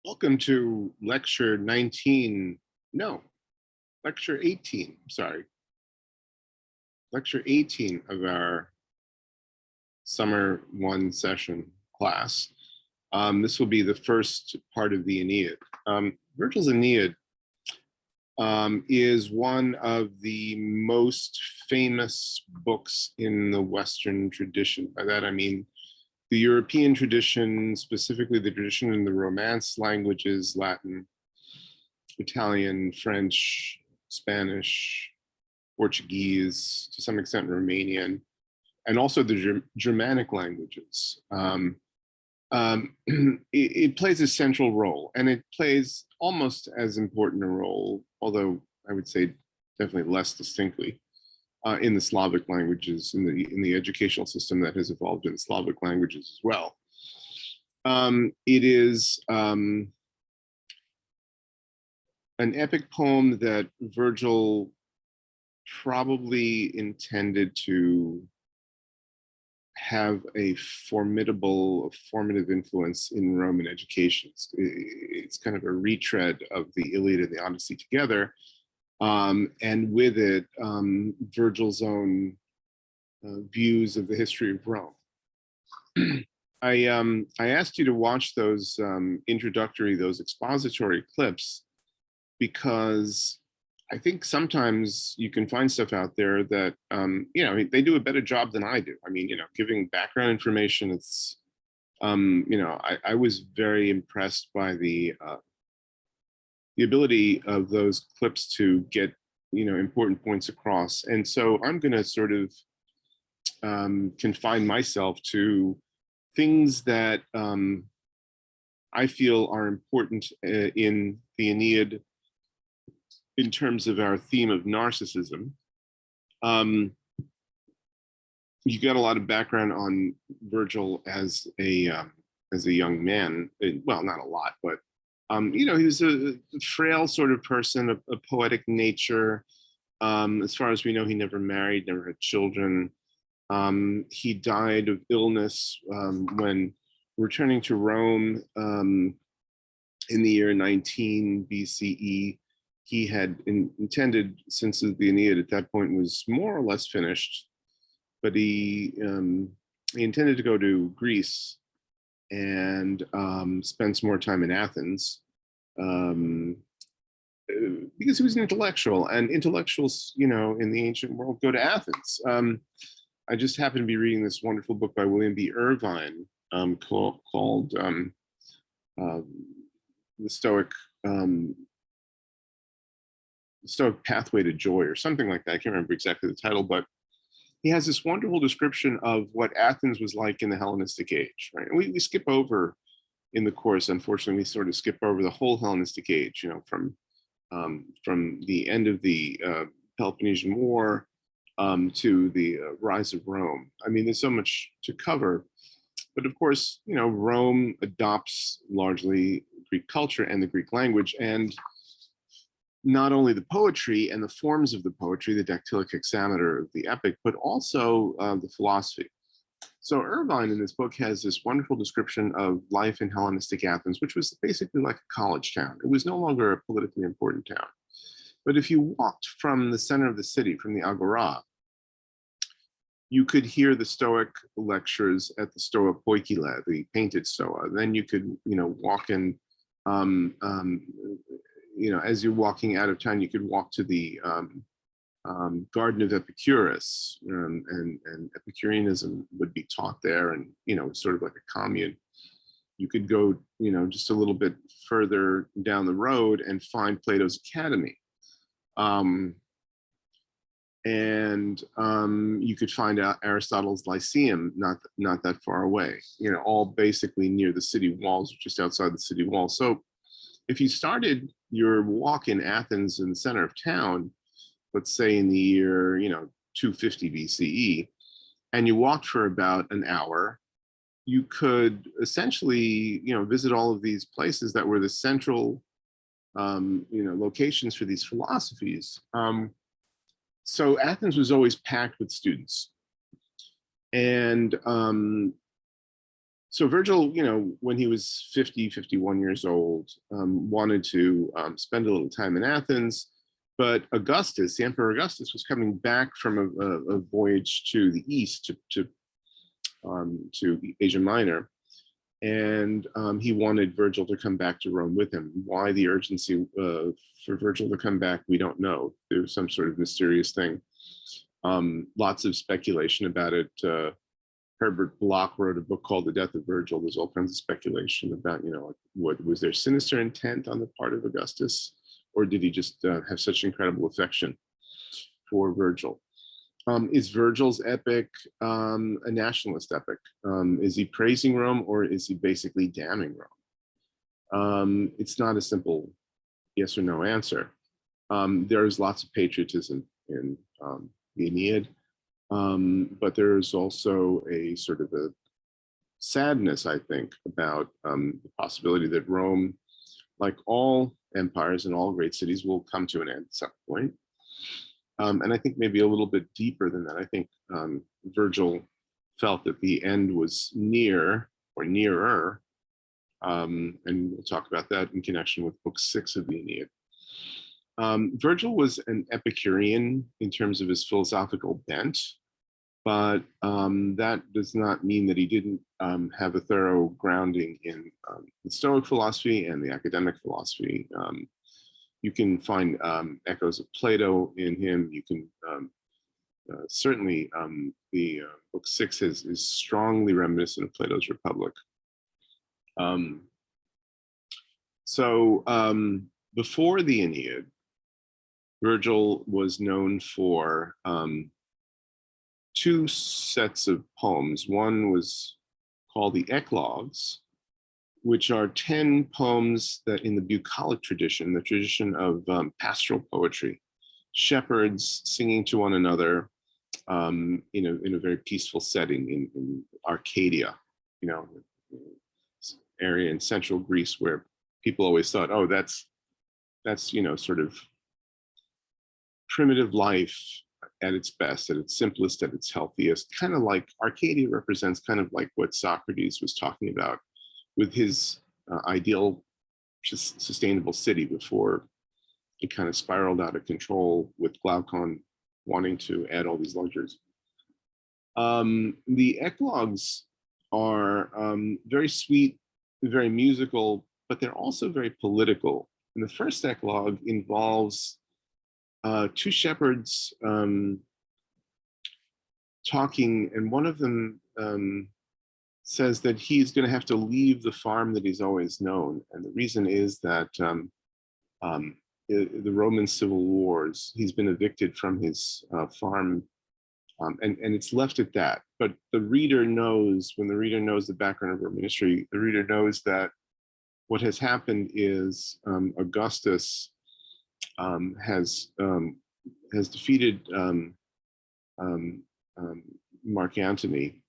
Welcome to lecture 19, no, lecture 18, sorry. Lecture 18 of our summer one session class. This will be the first part of the Aeneid. Virgil's Aeneid is one of the most famous books in the Western tradition. By that I mean the European tradition, specifically the tradition in the Romance languages, Latin, Italian, French, Spanish, Portuguese, to some extent Romanian, and also the Germanic languages. It plays a central role, and it plays almost as important a role, although I would say definitely less distinctly, in the Slavic languages, in the educational system that has evolved in Slavic languages as well. It is an epic poem that Virgil probably intended to have a formative influence in Roman education. It's kind of a retread of the Iliad and the Odyssey together, and with it, Virgil's own views of the history of Rome. I asked you to watch those those expository clips, because I think sometimes you can find stuff out there that, they do a better job than I do. I mean, giving background information, it's, I was very impressed by the ability of those clips to get, important points across. And so I'm going to sort of confine myself to things that I feel are important in the Aeneid in terms of our theme of narcissism. You got a lot of background on Virgil as a young man. Well, not a lot, but he was a frail sort of person, a poetic nature. As far as we know, he never married, never had children. He died of illness when returning to Rome in the year 19 BCE. He had intended, since the Aeneid at that point was more or less finished, but he intended to go to Greece and spend some more time in Athens, because he was an intellectual, and intellectuals, in the ancient world go to Athens. I just happened to be reading this wonderful book by William B. Irvine called The Stoic Pathway to Joy, or something like that. I can't remember exactly the title, but he has this wonderful description of what Athens was like in the Hellenistic age, right? And we skip over in the course, unfortunately, we sort of skip over the whole Hellenistic age, from the end of the Peloponnesian War to the rise of Rome. I mean, there's so much to cover, but of course, Rome adopts largely Greek culture and the Greek language, and not only the poetry and the forms of the poetry, the dactylic hexameter of the epic, but also the philosophy. So Irvine in this book has this wonderful description of life in Hellenistic Athens, which was basically like a college town. It was no longer a politically important town. But if you walked from the center of the city, from the Agora, you could hear the Stoic lectures at the Stoa Poikile, the painted Stoa. Then you could, walk in, as you're walking out of town, you could walk to the Garden of Epicurus, and Epicureanism would be taught there, and sort of like a commune. You could go, just a little bit further down the road and find Plato's Academy, and you could find out Aristotle's Lyceum not that far away. All basically near the city walls, just outside the city walls. So if you started your walk in Athens in the center of town, let's say in the year 250 BCE, and you walked for about an hour, you could essentially visit all of these places that were the central locations for these philosophies. So Athens was always packed with students, and So Virgil, when he was 50, 51 years old, wanted to spend a little time in Athens, but Augustus, the Emperor Augustus, was coming back from a voyage to the east, to Asia Minor, and he wanted Virgil to come back to Rome with him. Why the urgency for Virgil to come back, we don't know. There's some sort of mysterious thing. Lots of speculation about it. Herbert Bloch wrote a book called The Death of Virgil. There's all kinds of speculation about, what was there sinister intent on the part of Augustus, or did he just have such incredible affection for Virgil? Is Virgil's epic a nationalist epic? Is he praising Rome, or is he basically damning Rome? It's not a simple yes or no answer. There's lots of patriotism in the Aeneid, but there's also a sort of a sadness, I think, about the possibility that Rome, like all empires and all great cities, will come to an end at some point. And I think maybe a little bit deeper than that. I think Virgil felt that the end was near or nearer. And we'll talk about that in connection with book 6 of the Aeneid. Virgil was an Epicurean in terms of his philosophical bent, but that does not mean that he didn't have a thorough grounding in the Stoic philosophy and the academic philosophy. You can find echoes of Plato in him. You can certainly, the book 6 is strongly reminiscent of Plato's Republic. Before the Aeneid, Virgil was known for 2 sets of poems. One was called the Eclogues, which are 10 poems that in the bucolic tradition, the tradition of pastoral poetry, shepherds singing to one another in a very peaceful setting in Arcadia, area in central Greece where people always thought, oh, that's sort of primitive life at its best, at its simplest, at its healthiest. Kind of like Arcadia represents kind of like what Socrates was talking about with his ideal sustainable city before it kind of spiraled out of control with Glaucon wanting to add all these luxuries. The Eclogues are very sweet, very musical, but they're also very political. And the first Eclogue involves 2 shepherds talking, and one of them says that he's going to have to leave the farm that he's always known. And the reason is that the Roman civil wars, he's been evicted from his farm, and it's left at that. But the reader knows, when the reader knows the background of Roman history, the reader knows that what has happened is Augustus has defeated Mark Antony,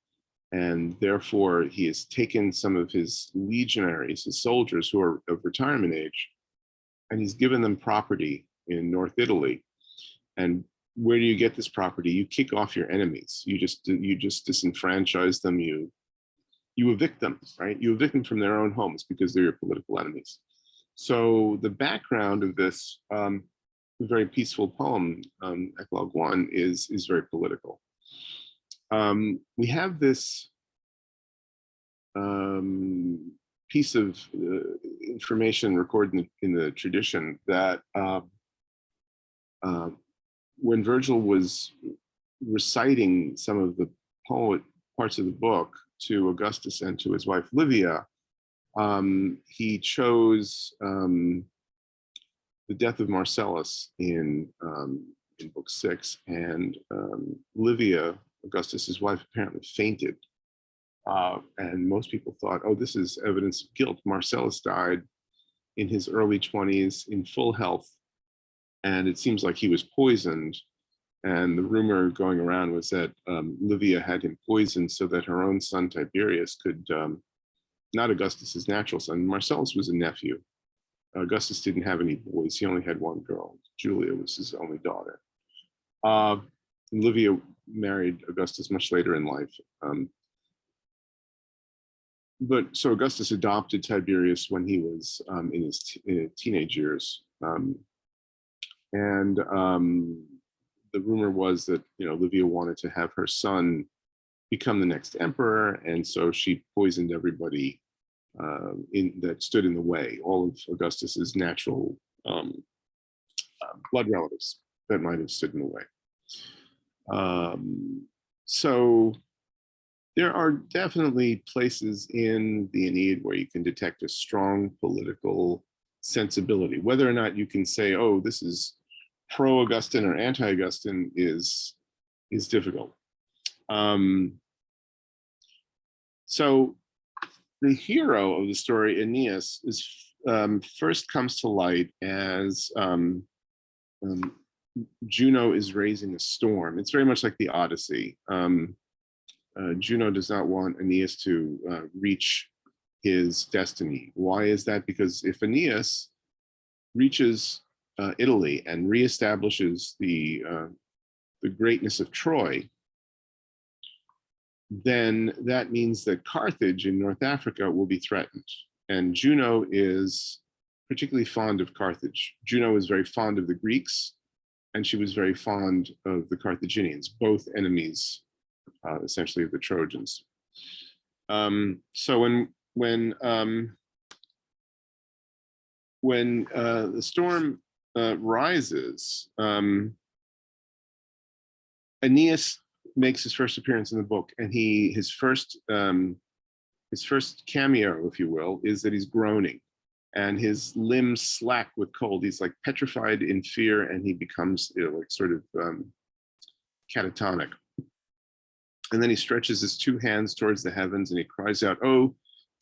and therefore he has taken some of his legionaries, his soldiers who are of retirement age, and he's given them property in North Italy. And where do you get this property? You kick off your enemies. You just disenfranchise them. You evict them, right? You evict them from their own homes because they're your political enemies. So the background of this very peaceful poem, Eclogue 1, is very political. We have this piece of information recorded in the tradition that when Virgil was reciting some of the parts of the book to Augustus and to his wife Livia, he chose the death of Marcellus in book 6, and Livia, Augustus's wife, apparently fainted. And most people thought, oh, this is evidence of guilt. Marcellus died in his early 20s in full health, and it seems like he was poisoned. And the rumor going around was that Livia had him poisoned so that her own son Tiberius could, not Augustus's natural son, Marcellus was a nephew. Augustus didn't have any boys, he only had one girl. Julia was his only daughter. Livia married Augustus much later in life. but so Augustus adopted Tiberius when he was in his teenage years, and the rumor was that Livia wanted to have her son become the next emperor, and so she poisoned everybody that stood in the way, all of Augustus's natural blood relatives that might have stood in the way. So there are definitely places in the Aeneid where you can detect a strong political sensibility. Whether or not you can say, oh, this is pro-Augustan or anti-Augustan is difficult. So the hero of the story, Aeneas, is first comes to light as Juno is raising a storm. It's very much like the Odyssey. Juno does not want Aeneas to reach his destiny. Why is that? Because if Aeneas reaches Italy and reestablishes the greatness of Troy, then that means that Carthage in North Africa will be threatened. And Juno is particularly fond of Carthage. Juno is very fond of the Greeks, and she was very fond of the Carthaginians, both enemies, essentially, of the Trojans. So when the storm rises, Aeneas makes his first appearance in the book, and his first cameo, if you will, is that he's groaning, and his limbs slack with cold. He's like petrified in fear, and he becomes like sort of catatonic. And then he stretches his two hands towards the heavens, and he cries out, "Oh,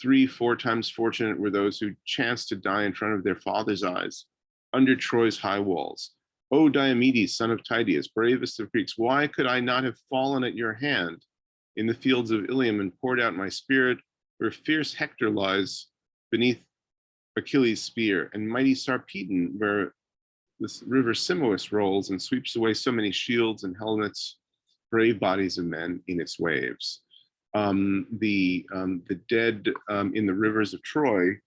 3-4 times fortunate were those who chanced to die in front of their father's eyes, under Troy's high walls. O Diomedes, son of Tydeus, bravest of Greeks, why could I not have fallen at your hand in the fields of Ilium and poured out my spirit, where fierce Hector lies beneath Achilles' spear, and mighty Sarpedon, where this river Simois rolls and sweeps away so many shields and helmets, brave bodies of men in its waves." The dead in the rivers of Troy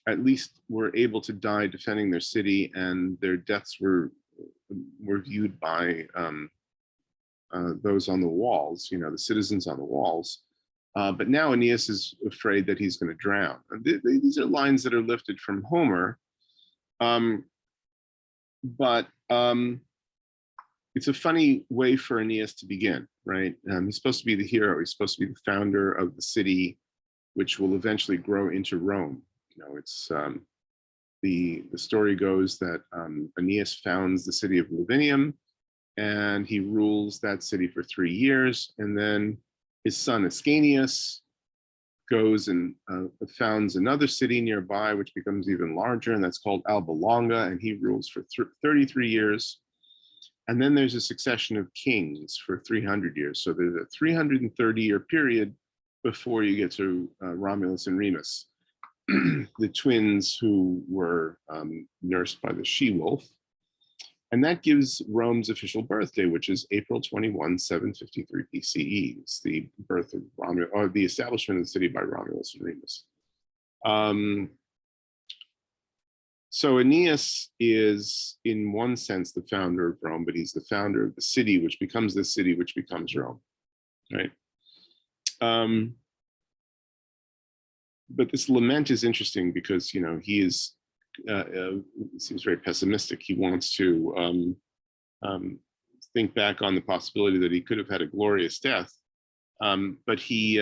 at least were able to die defending their city, and their deaths were viewed by those on the walls, the citizens on the walls. But now Aeneas is afraid that he's going to drown. These are lines that are lifted from Homer, but it's a funny way for Aeneas to begin, right? He's supposed to be the hero. He's supposed to be the founder of the city, which will eventually grow into Rome. It's the story goes that Aeneas founds the city of Lavinium, and he rules that city for 3 years, and then his son Ascanius goes and founds another city nearby, which becomes even larger, and that's called Alba Longa, and he rules for 33 years. And then there's a succession of kings for 300 years. So there's a 330-year period before you get to Romulus and Remus, the twins who were nursed by the she-wolf. And that gives Rome's official birthday, which is April 21, 753 BCE. It's the birth of Romulus, or the establishment of the city by Romulus and Remus. So Aeneas is, in one sense, the founder of Rome, but he's the founder of the city, which becomes the city, which becomes Rome, right? But this lament is interesting because, he is, seems very pessimistic. He wants to think back on the possibility that he could have had a glorious death. But he,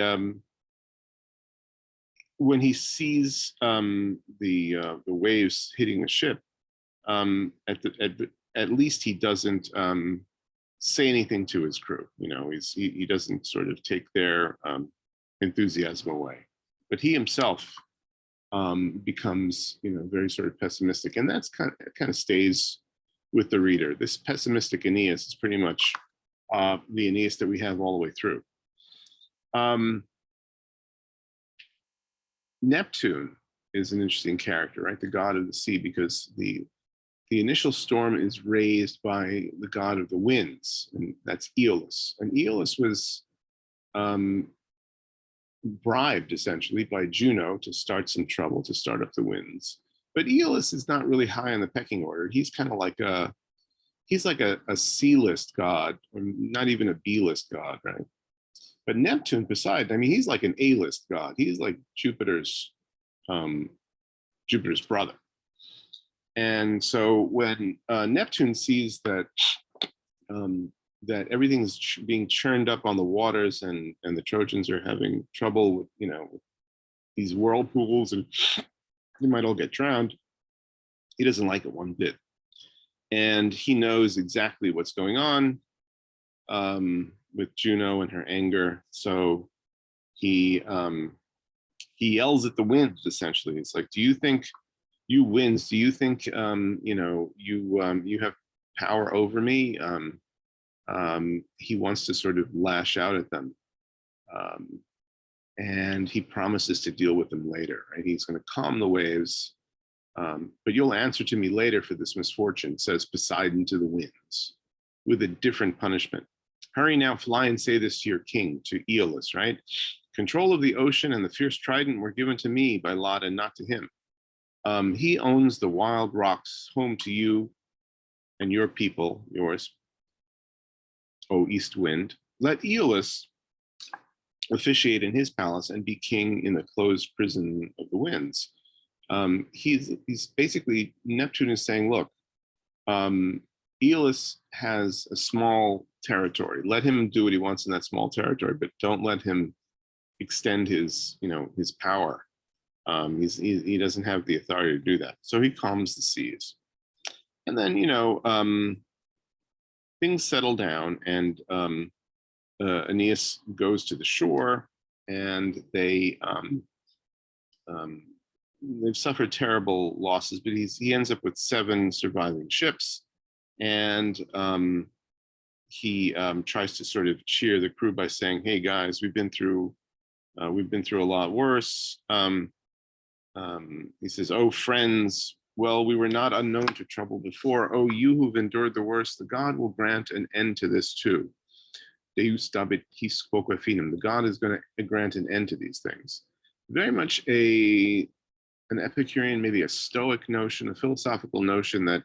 when he sees the waves hitting the ship, at least he doesn't say anything to his crew. He doesn't sort of take their enthusiasm away. But he himself becomes, very sort of pessimistic, and that's kind of stays with the reader. This pessimistic Aeneas is pretty much the Aeneas that we have all the way through. Neptune is an interesting character, right? The god of the sea, because the initial storm is raised by the god of the winds, and that's Aeolus. And Aeolus was bribed essentially by Juno to start some trouble, to start up the winds. But Aeolus is not really high on the pecking order. He's kind of like a C-list god, or not even a B-list god, right? But Neptune, Poseidon, I mean, he's like an A-list god. He's like um, Jupiter's brother. And so when Neptune sees that that everything's being churned up on the waters, and the Trojans are having trouble with, with these whirlpools, and they might all get drowned, he doesn't like it one bit. And he knows exactly what's going on with Juno and her anger. So he yells at the winds, essentially. It's like, do you think, you winds, do you think you have power over me? He wants to sort of lash out at them. And he promises to deal with them later, right? He's going to calm the waves, but you'll answer to me later for this misfortune, says Poseidon to the winds, with a different punishment. Hurry now, fly and say this to your king, to Aeolus, right? Control of the ocean and the fierce trident were given to me by lot and not to him. He owns the wild rocks, home to you and your people, yours, O east wind. Let Aeolus officiate in his palace and be king in the closed prison of the winds. He's basically, Neptune is saying, look, Aeolus has a small territory. Let him do what he wants in that small territory, but don't let him extend his power. He doesn't have the authority to do that. So he calms the seas. And then, things settle down, and Aeneas goes to the shore, and they've suffered terrible losses, but he ends up with 7 surviving ships, and he tries to sort of cheer the crew by saying, "Hey guys, we've been through a lot worse." He says, "Oh friends, well, we were not unknown to trouble before. Oh, you who've endured the worst, the god will grant an end to this too. Deus dabit his quoque finum. The god is going to grant an end to these things." Very much an Epicurean, maybe a Stoic notion, a philosophical notion that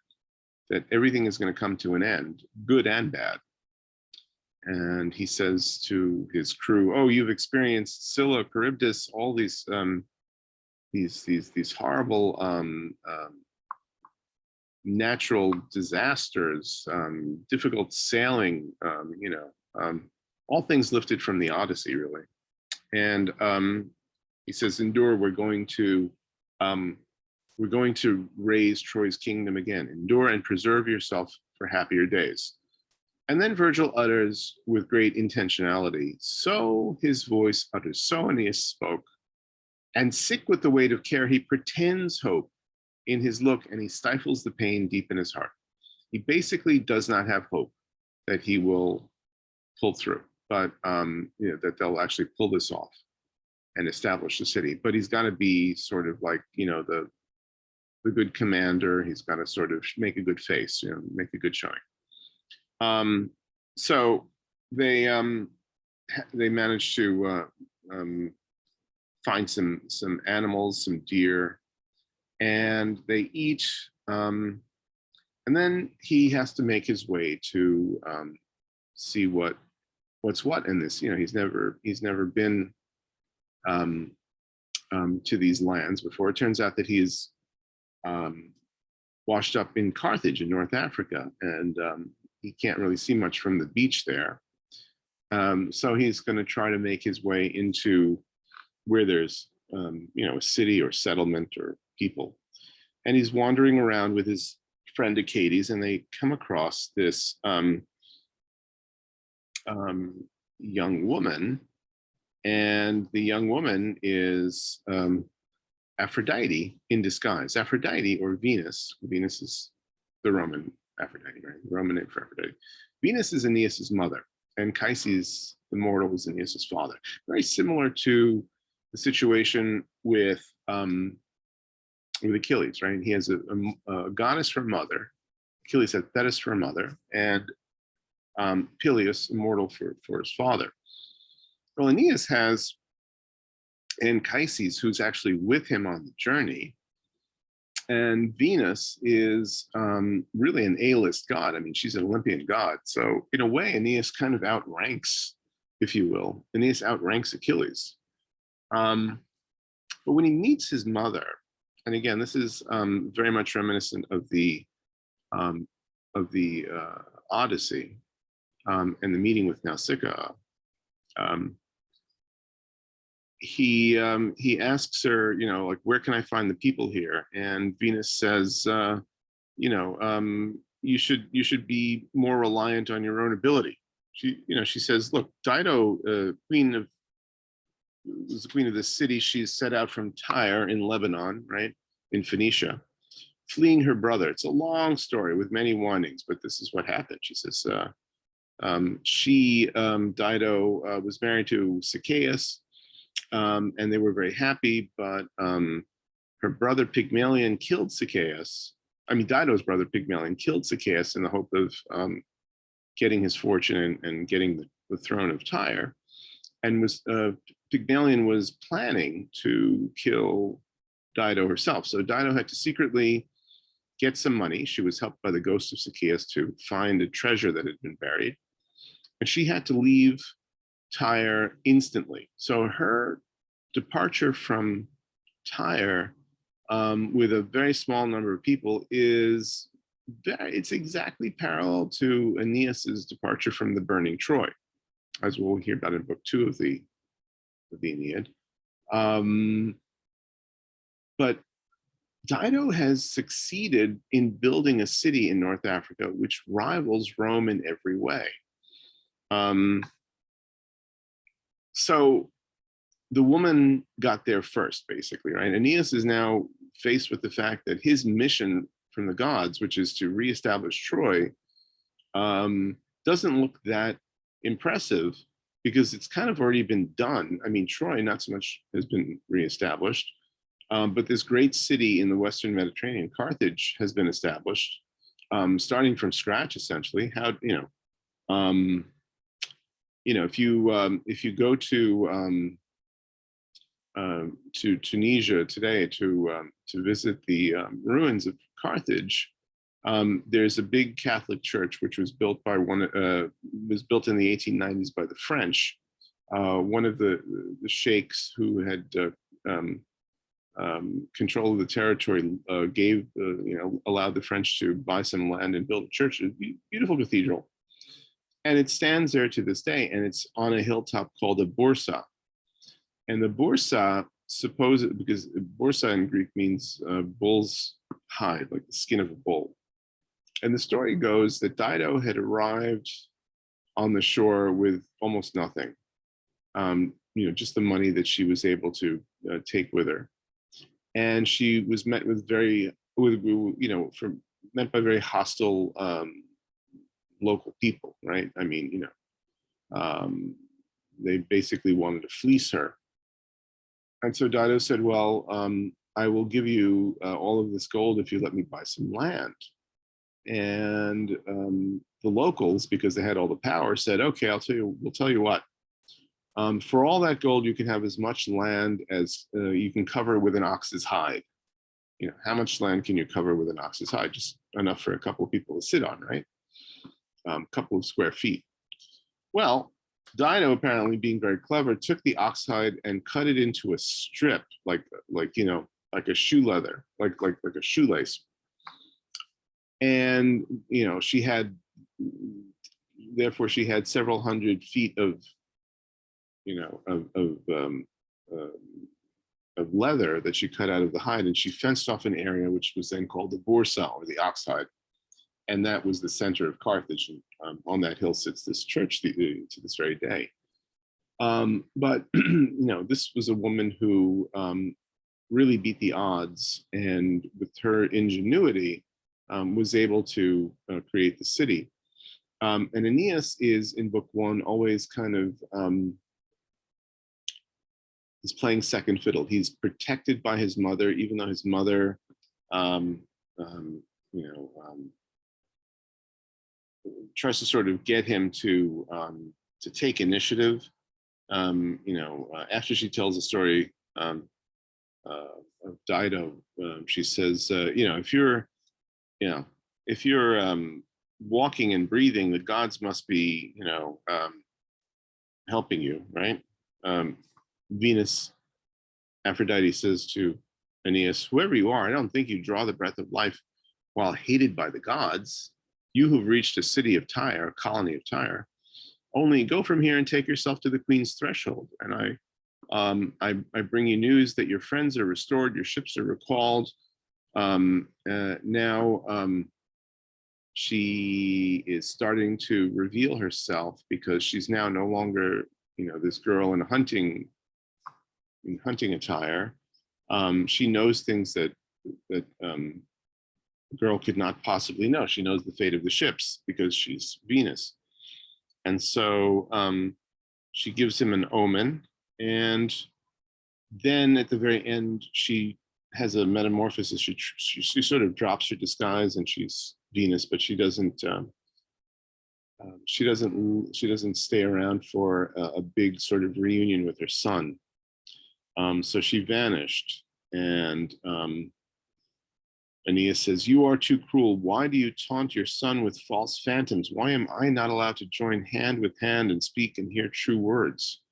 everything is going to come to an end, good and bad. And he says to his crew, "Oh, you've experienced Scylla, Charybdis, all these horrible natural disasters, difficult sailing, all things lifted from the Odyssey, really." And he says, "Endure. We're going to raise Troy's kingdom again. Endure and preserve yourself for happier days." And then Virgil utters with great intentionality, "So his voice utters, so Aeneas spoke, and sick with the weight of care, he pretends hope in his look, and he stifles the pain deep in his heart." He basically does not have hope that he will pull through, but that they'll actually pull this off and establish the city. But he's got to be sort of like, the good commander. He's got to sort of make a good face, make a good showing. So they managed to find some animals, some deer, and they eat. And then he has to make his way to see what's what in this. He's never been to these lands before. It turns out that he's washed up in Carthage in North Africa, and he can't really see much from the beach there. So he's going to try to make his way into where there's a city or settlement or people. And he's wandering around with his friend Achates, and they come across this young woman, and the young woman is Aphrodite in disguise. Aphrodite, or Venus. Venus is the Roman Aphrodite, right? The Roman name for Aphrodite. Venus is Aeneas's mother, and Chryses, the mortal, is Aeneas's father. Very similar to the situation with Achilles, right? He has a goddess for mother. Achilles had Thetis for mother, and Peleus, immortal, for his father. Well, Aeneas has Anchises, who's actually with him on the journey. And Venus is really an A-list god. I mean, she's an Olympian god. So in a way, Aeneas kind of outranks, if you will, Aeneas outranks Achilles. But when he meets his mother, and again, this is very much reminiscent of the Odyssey and the meeting with Nausicaa. He asks her, you know, like, where can I find the people here? And Venus says, you know, you should be more reliant on your own ability. She says, look, Dido, was the queen of this city. She's set out from Tyre in Lebanon, right, in Phoenicia, fleeing her brother. It's a long story with many windings, but this is what happened. She says, Dido, was married to Sichaeus, and they were very happy, but her brother Pygmalion killed Sichaeus. I mean, Dido's brother Pygmalion killed Sichaeus in the hope of getting his fortune and getting the throne of Tyre. And Pygmalion was planning to kill Dido herself. So Dido had to secretly get some money. She was helped by the ghost of Sichaeus to find a treasure that had been buried. And she had to leave Tyre instantly. So her departure from Tyre with a very small number of people it's exactly parallel to Aeneas's departure from the burning Troy, as we'll hear about in book 2 of the Aeneid. But Dido has succeeded in building a city in North Africa which rivals Rome in every way. So the woman got there first, basically, right? Aeneas is now faced with the fact that his mission from the gods, which is to reestablish Troy, doesn't look that impressive because it's kind of already been done. I mean, Troy, not so much has been reestablished, but this great city in the Western Mediterranean, Carthage, has been established, starting from scratch, essentially. How, if you go to Tunisia today to visit the ruins of Carthage, there's a big Catholic church which was built by was built in the 1890s by the French. One of the sheikhs who had control of the territory allowed the French to buy some land and build a church, a beautiful cathedral. And it stands there to this day, and it's on a hilltop called a Bursa. And the Bursa, because Bursa in Greek means bull's hide, like the skin of a bull. And the story goes that Dido had arrived on the shore with almost nothing, just the money that she was able to take with her. And she was met with met by very hostile local people, right? I mean, they basically wanted to fleece her. And so Dido said, well, I will give you all of this gold if you let me buy some land. And the locals, because they had all the power, said, okay, we'll tell you what. For all that gold, you can have as much land as you can cover with an ox's hide. How much land can you cover with an ox's hide? Just enough for a couple of people to sit on, right? A couple of square feet. Well, Dido, apparently being very clever, took the ox hide and cut it into a strip, like a shoe leather, like a shoelace. And she had several hundred feet of leather that she cut out of the hide, and she fenced off an area which was then called the Bursa, or the ox hide. And that was the center of Carthage. And on that hill sits this church to this very day. But this was a woman who really beat the odds, and with her ingenuity, was able to create the city. And Aeneas is, in book 1, always kind of is playing second fiddle. He's protected by his mother, even though his mother, tries to sort of get him to take initiative. After she tells the story um, of Dido. She says, if you're, you know, if you're walking and breathing, the gods must be, helping you, right? Venus, Aphrodite says to Aeneas, whoever you are, I don't think you draw the breath of life while hated by the gods. You who've reached a city of Tyre, a colony of Tyre, only go from here and take yourself to the queen's threshold. And I bring you news that your friends are restored, your ships are recalled. Now she is starting to reveal herself because she's now no longer, this girl in hunting attire. She knows things that the girl could not possibly know. She knows the fate of the ships because she's Venus. And so she gives him an omen. And then at the very end, she has a metamorphosis. She sort of drops her disguise and she's Venus, but she doesn't stay around for a big sort of reunion with her son. So she vanished, and Aeneas says, "You are too cruel. Why do you taunt your son with false phantoms? Why am I not allowed to join hand with hand and speak and hear true words?"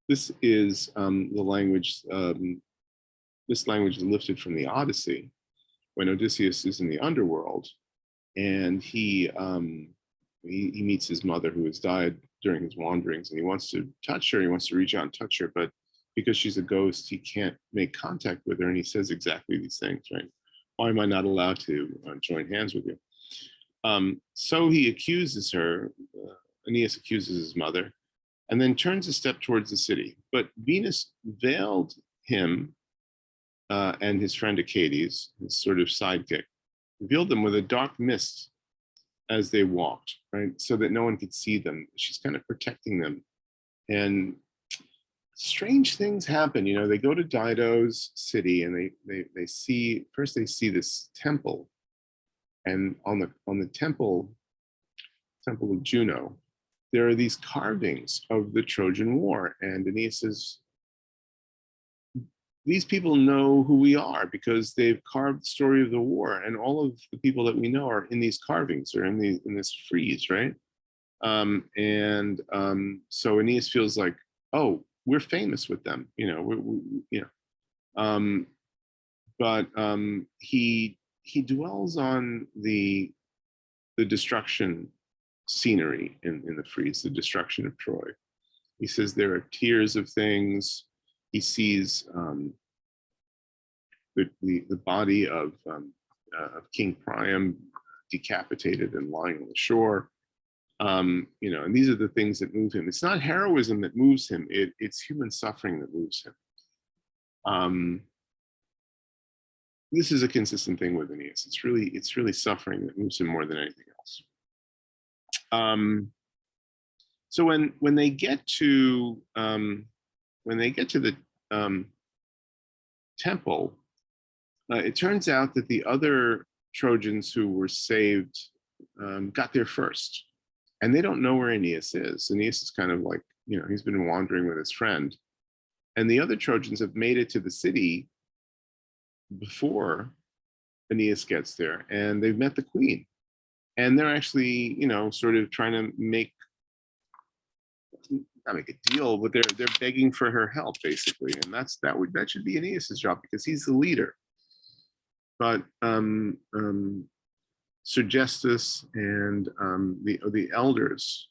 This is the language. This language is lifted from the Odyssey, when Odysseus is in the underworld, and he meets his mother who has died during his wanderings, and he wants to touch her. He wants to reach out and touch her, but because she's a ghost, he can't make contact with her. And he says exactly these things, right? Why am I not allowed to join hands with you? So he accuses her. Aeneas accuses his mother, and then turns a step towards the city. But Venus veiled him and his friend Achates, his sort of sidekick, revealed them with a dark mist as they walked, right? So that no one could see them. She's kind of protecting them. And strange things happen. They go to Dido's city and they see this temple. And on the temple of Juno, there are these carvings of the Trojan War. And Aeneas says, these people know who we are because they've carved the story of the war, and all of the people that we know are in these carvings or in this frieze, right? So Aeneas feels like, oh, we're famous with them, but he dwells on the destruction scenery in the frieze, the destruction of Troy. He says there are tiers of things. He sees the body of King Priam decapitated and lying on the shore. And these are the things that move him. It's not heroism that moves him. It's human suffering that moves him. This is a consistent thing with Aeneas. It's really suffering that moves him more than anything else. So when they get to the temple, it turns out that the other Trojans who were saved got there first, and they don't know where Aeneas is. Aeneas is kind of like, he's been wandering with his friend, and the other Trojans have made it to the city before Aeneas gets there, and they've met the queen, and they're actually, sort of trying to not make a deal, but they're begging for her help, basically, and that should be Aeneas's job because he's the leader. But Sergestus and the elders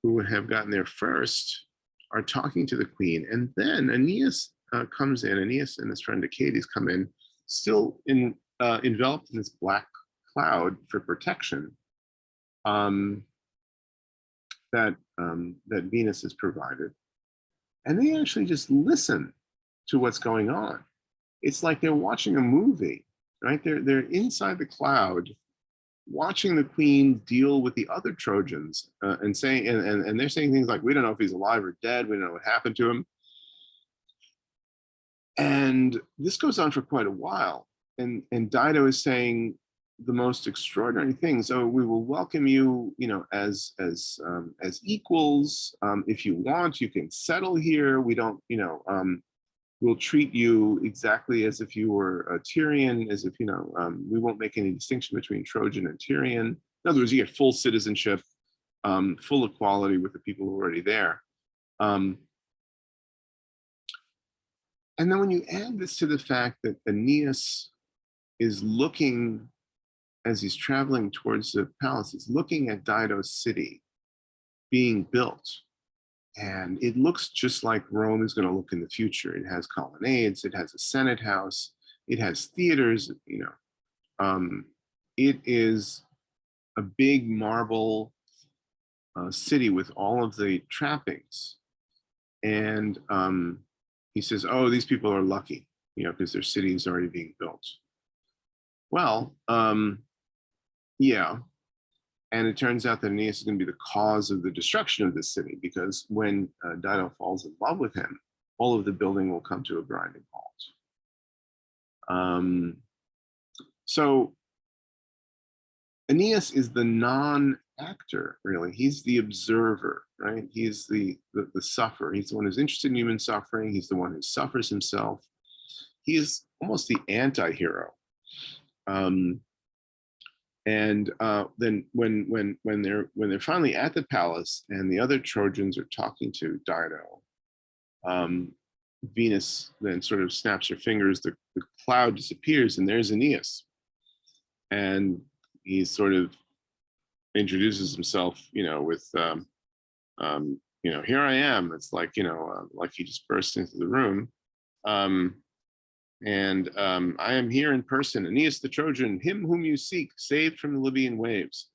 who have gotten there first are talking to the queen, and then Aeneas comes in. Aeneas and his friend Achates come in, still enveloped in this black cloud for protection that Venus has provided, and they actually just listen to what's going on. It's like they're watching a movie. Right? They're inside the cloud, watching the queen deal with the other Trojans, and saying, and they're saying things like, "We don't know if he's alive or dead. We don't know what happened to him." And this goes on for quite a while. And Dido is saying the most extraordinary things. "Oh, we will welcome you, as equals. If you want, you can settle here. We don't, We'll treat you exactly as if you were a Tyrian, as if, we won't make any distinction between Trojan and Tyrian. In other words, you get full citizenship, full equality with the people who are already there. And then when you add this to the fact that Aeneas is looking, as he's traveling towards the palace, he's looking at Dido's city being built. And it looks just like Rome is going to look in the future. It has colonnades, it has a Senate house, it has theaters, it is a big marble city with all of the trappings. And he says, oh, these people are lucky, because their city is already being built. Well, yeah. And it turns out that Aeneas is going to be the cause of the destruction of this city, because when Dido falls in love with him, all of the building will come to a grinding halt. So Aeneas is the non-actor, really. He's the observer, right? He's the sufferer. He's the one who's interested in human suffering. He's the one who suffers himself. He is almost the anti-hero. And then when they're finally at the palace and the other Trojans are talking to Dido, Venus then sort of snaps her fingers, the cloud disappears, and there's Aeneas. And he sort of introduces himself, with, here I am. It's like, like he just burst into the room. And I am here in person, Aeneas the Trojan, him whom you seek, saved from the Libyan waves.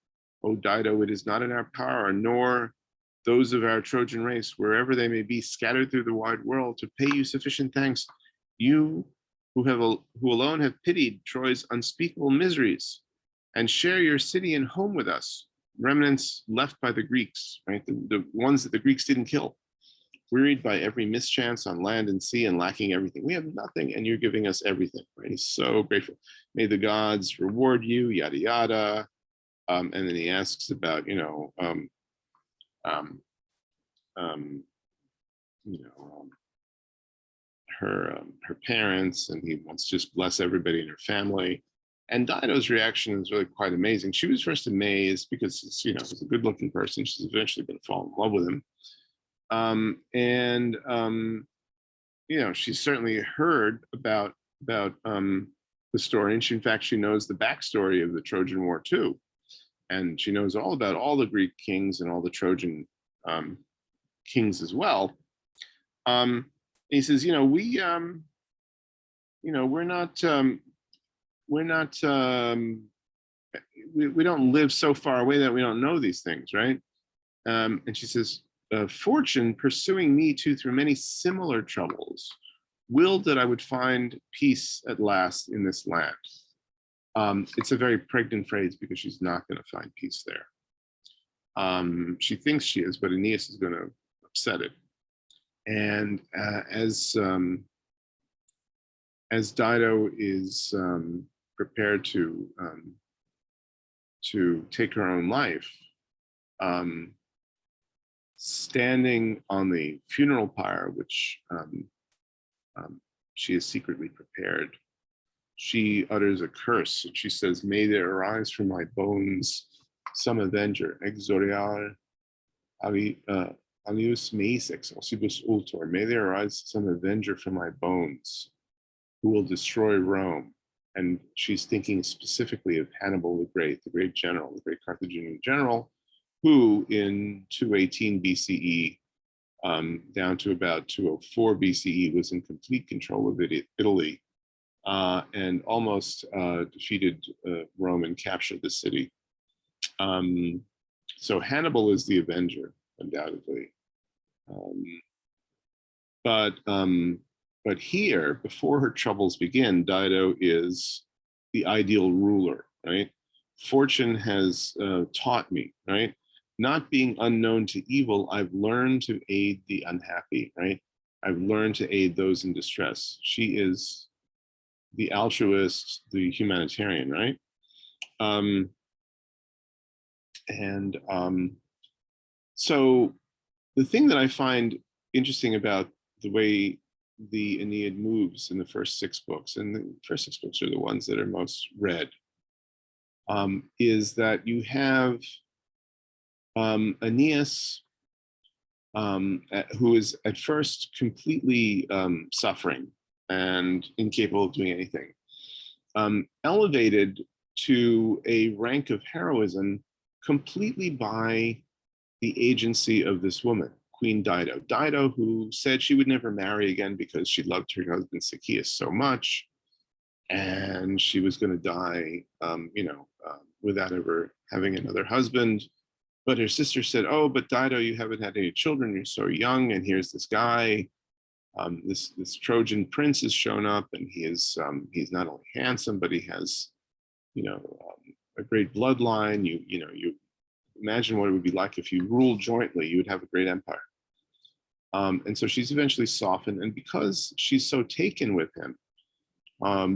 O Dido, it is not in our power, nor those of our Trojan race, wherever they may be scattered through the wide world, to pay you sufficient thanks. You who alone have pitied Troy's unspeakable miseries, and share your city and home with us, remnants left by the Greeks, right? The ones that the Greeks didn't kill. Wearied by every mischance on land and sea and lacking everything. We have nothing and you're giving us everything, right? He's so grateful. May the gods reward you, yada, yada. And then he asks about, her parents, and he wants to just bless everybody in her family. And Dido's reaction is really quite amazing. She was first amazed because he's a good-looking person. She's eventually going to fall in love with him. She's certainly heard about the story, and in fact, she knows the backstory of the Trojan War too, and she knows all about all the Greek kings and all the Trojan kings as well. He says, we don't live so far away that we don't know these things, right? And she says, fortune pursuing me too through many similar troubles, willed that I would find peace at last in this land. It's a very pregnant phrase because she's not going to find peace there. She thinks she is, but Aeneas is going to upset it. And as Dido is prepared to take her own life, standing on the funeral pyre, which she has secretly prepared, she utters a curse, and she says, may there arise from my bones some avenger, exoriar alius meis exalsibus ultor, may there arise some avenger from my bones who will destroy Rome. And she's thinking specifically of Hannibal the great general, the great Carthaginian general, who in 218 BCE down to about 204 BCE was in complete control of Italy and almost defeated Rome and captured the city. So Hannibal is the avenger, undoubtedly. But here, before her troubles begin, Dido is the ideal ruler, right? Fortune has taught me, right? Not being unknown to evil, I've learned to aid the unhappy, right? I've learned to aid those in distress. She is the altruist, the humanitarian, right? So the thing that I find interesting about the way the Aeneid moves in the first 6 books, and the first 6 books are the ones that are most read, is that you have Aeneas, who is at first completely suffering and incapable of doing anything, elevated to a rank of heroism completely by the agency of this woman, Queen Dido. Dido, who said she would never marry again because she loved her husband Sychaeus so much, and she was going to die, without ever having another husband. But her sister said, "Oh, but Dido, you haven't had any children. You're so young, and here's this guy, this Trojan prince has shown up, and he's not only handsome, but he has, a great bloodline. You imagine what it would be like if you ruled jointly. You would have a great empire." And so she's eventually softened, and because she's so taken with him,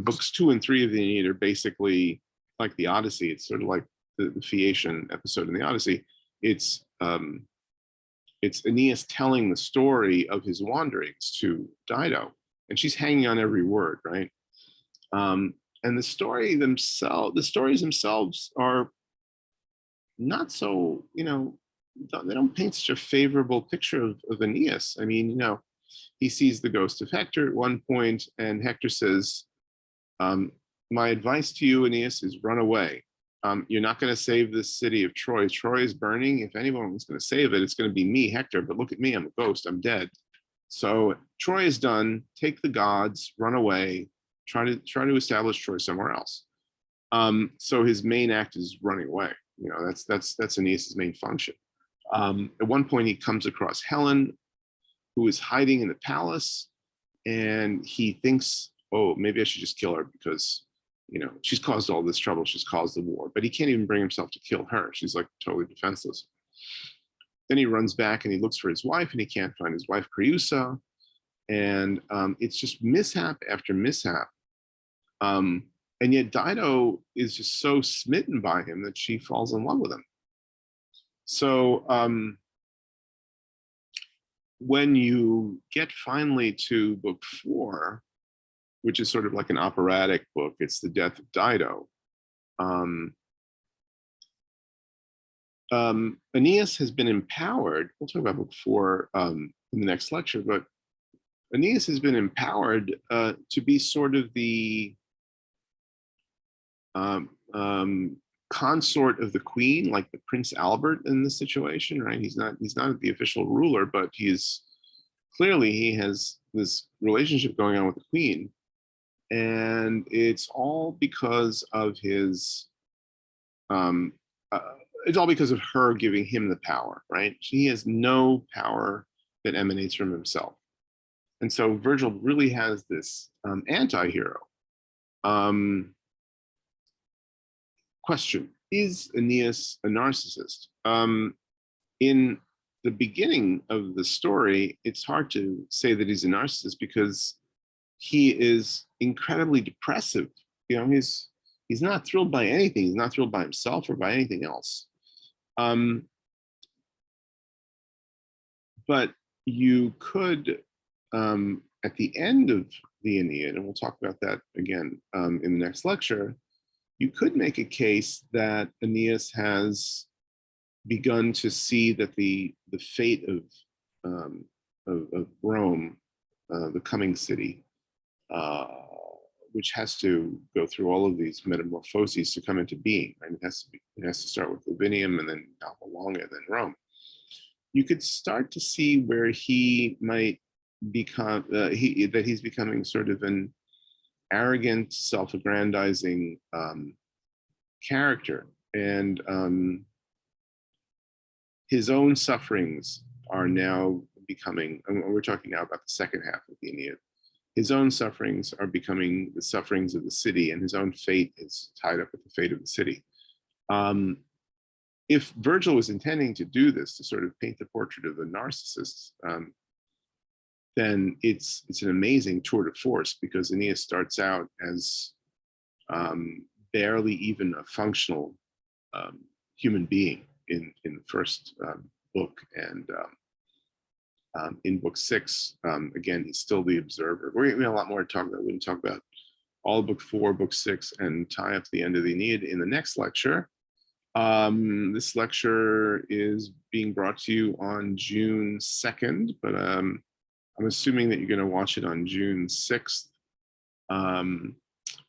books 2 and 3 of the Aeneid are basically like the Odyssey. It's sort of like the Phaeacian episode in the Odyssey. It's Aeneas telling the story of his wanderings to Dido, and she's hanging on every word, right? And the stories themselves are not so, they don't paint such a favorable picture of Aeneas. I mean, he sees the ghost of Hector at one point, and Hector says, "My advice to you, Aeneas, is run away. You're not going to save this city of Troy. Troy is burning. If anyone's going to save it, it's going to be me, Hector. But look at me, I'm a ghost. I'm dead. So Troy is done. Take the gods, run away. Try to establish Troy somewhere else." So his main act is running away. That's Aeneas's main function. At one point, he comes across Helen, who is hiding in the palace, and he thinks, "Oh, maybe I should just kill her because she's caused all this trouble. She's caused the war." But he can't even bring himself to kill her. She's like totally defenseless. Then he runs back and he looks for his wife, and he can't find his wife, Creusa. And it's just mishap after mishap. And yet Dido is just so smitten by him that she falls in love with him. So when you get finally to book 4, which is sort of like an operatic book, it's the death of Dido. Aeneas has been empowered. We'll talk about book 4 in the next lecture, but Aeneas has been empowered to be sort of the consort of the queen, like the Prince Albert in this situation, right? He's not the official ruler, but he has this relationship going on with the queen, and it's all because of his it's all because of her giving him the power, right? He has no power that emanates from himself. And so Virgil really has this anti-hero. Question: is Aeneas a narcissist? In the beginning of the story, it's hard to say that he's a narcissist because he is incredibly depressive. He's not thrilled by anything. He's not thrilled by himself or by anything else. But you could, at the end of the Aeneid, and we'll talk about that again in the next lecture, you could make a case that Aeneas has begun to see that the fate of Rome, the coming city, which has to go through all of these metamorphoses to come into being, right? It has to start with Lavinium, and then Alba Longa, and then Rome. You could start to see where he might become that he's becoming sort of an arrogant, self-aggrandizing character, and his own sufferings are now becoming, and we're talking now about the second half of the Aeneid, his own sufferings are becoming the sufferings of the city, and his own fate is tied up with the fate of the city. If Virgil was intending to do this, to sort of paint the portrait of a narcissist, then it's an amazing tour de force, because Aeneas starts out as barely even a functional human being in the first book, and in book 6. Again, he's still the observer. We're going to have a lot more to talk about. We're going to talk about all of book 4, book 6, and tie up the end of the Aeneid in the next lecture. This lecture is being brought to you on June 2nd, but I'm assuming that you're going to watch it on June 6th.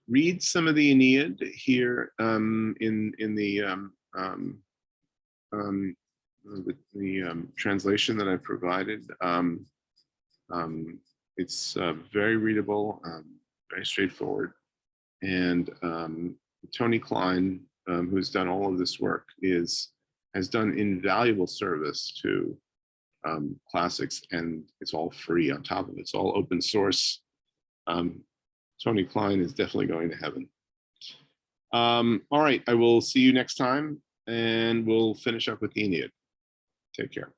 Read some of the Aeneid here in the translation that I provided. It's very readable, very straightforward, and Tony Klein, who's done all of this work, has done invaluable service to classics, and it's all free on top of it. It's all open source. Tony Klein is definitely going to heaven. All right, I will see you next time, and we'll finish up with the Aeneid. Take care.